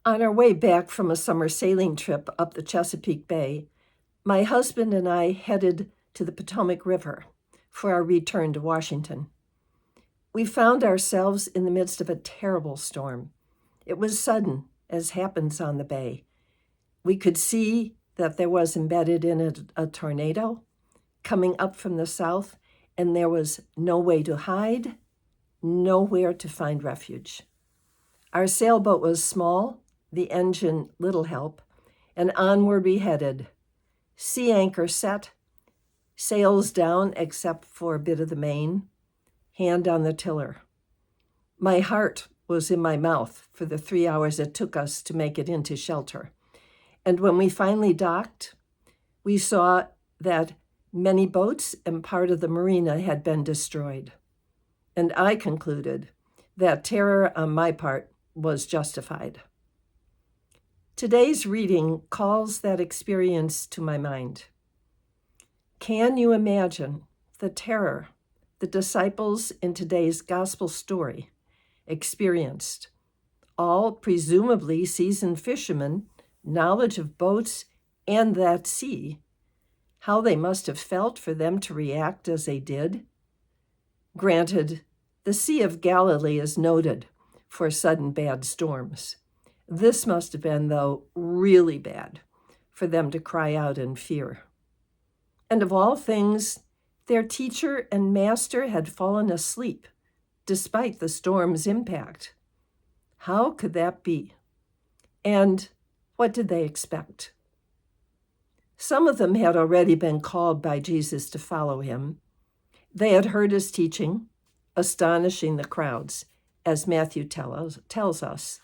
On our way back from a summer sailing trip up the Chesapeake Bay, my husband and I headed to the Potomac River for our return to Washington. We found ourselves in the midst of a terrible storm. It was sudden, as happens on the bay. We could see that there was embedded in it a tornado coming up from the south, and there was no way to hide, nowhere to find refuge. Our sailboat was small, the engine little help, and onward we headed. Sea anchor set, sails down except for a bit of the main, hand on the tiller. My heart was in my mouth for the 3 hours it took us to make it into shelter. And when we finally docked, we saw that many boats and part of the marina had been destroyed. And I concluded that terror on my part was justified. Today's reading calls that experience to my mind. Can you imagine the terror the disciples in today's gospel story experienced? All presumably seasoned fishermen, knowledge of boats and that sea, how they must have felt for them to react as they did. Granted, the Sea of Galilee is noted for sudden bad storms. This must have been, though, really bad for them to cry out in fear. And of all things, their teacher and master had fallen asleep despite the storm's impact. How could that be? And what did they expect? Some of them had already been called by Jesus to follow him. They had heard his teaching, astonishing the crowds, as Matthew tells us,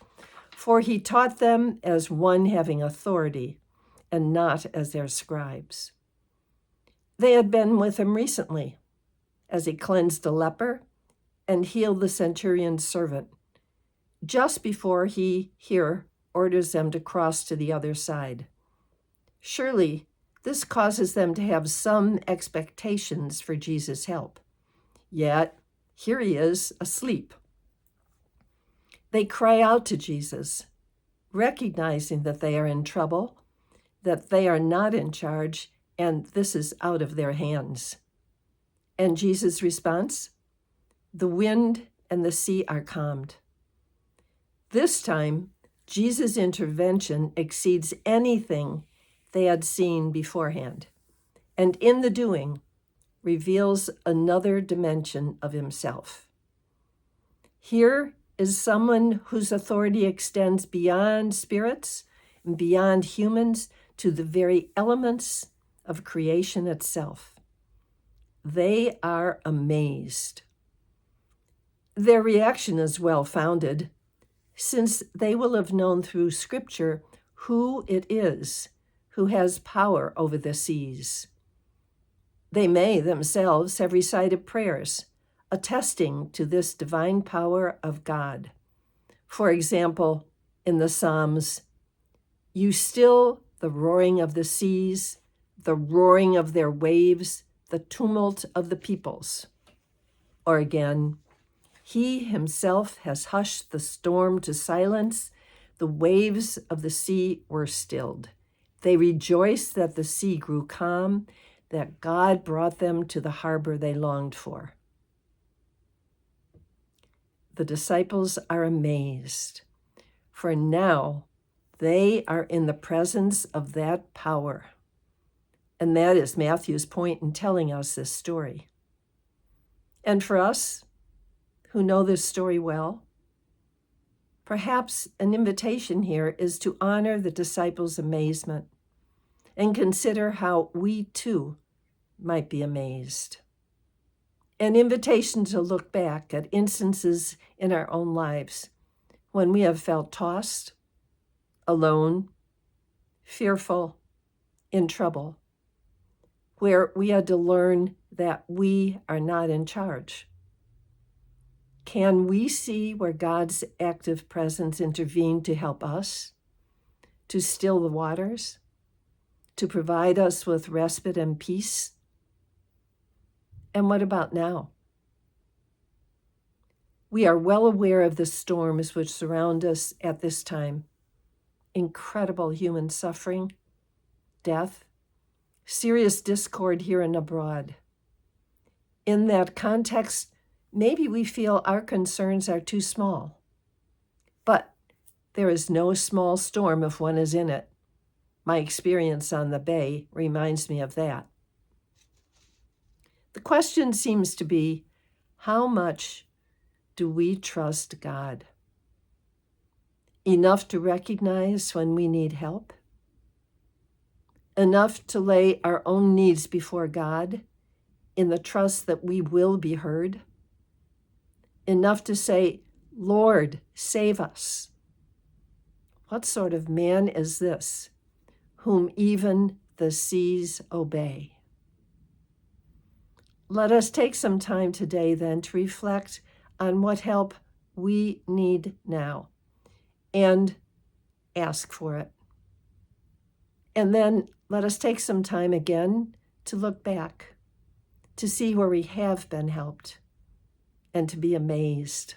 for he taught them as one having authority and not as their scribes. They had been with him recently, as he cleansed a leper and healed the centurion's servant, just before he here orders them to cross to the other side. Surely, this causes them to have some expectations for Jesus' help. Yet, here he is, asleep. They cry out to Jesus, recognizing that they are in trouble, that they are not in charge, and this is out of their hands. And Jesus' response? The wind and the sea are calmed. This time, Jesus' intervention exceeds anything they had seen beforehand, and in the doing, reveals another dimension of himself. Here is someone whose authority extends beyond spirits and beyond humans to the very elements of creation itself. They are amazed. Their reaction is well-founded, since they will have known through Scripture who it is who has power over the seas. They may themselves have recited prayers attesting to this divine power of God. For example, in the Psalms, you still the roaring of the seas, the roaring of their waves, the tumult of the peoples. Or again, he himself has hushed the storm to silence, the waves of the sea were stilled. They rejoiced that the sea grew calm, that God brought them to the harbor they longed for. The disciples are amazed, for now they are in the presence of that power. And that is Matthew's point in telling us this story. And for us, who know this story well, perhaps an invitation here is to honor the disciples' amazement and consider how we too might be amazed. An invitation to look back at instances in our own lives when we have felt tossed, alone, fearful, in trouble, where we had to learn that we are not in charge. Can we see where God's active presence intervened to help us, to still the waters, to provide us with respite and peace? And what about now? We are well aware of the storms which surround us at this time, incredible human suffering, death, serious discord here and abroad. In that context, maybe we feel our concerns are too small. But there is no small storm if one is in it. My experience on the bay reminds me of that. The question seems to be, how much do we trust God? Enough to recognize when we need help? Enough to lay our own needs before God in the trust that we will be heard? Enough to say, Lord, save us. What sort of man is this, whom even the seas obey? Let us take some time today then to reflect on what help we need now and ask for it. And then let us take some time again to look back, to see where we have been helped, and to be amazed.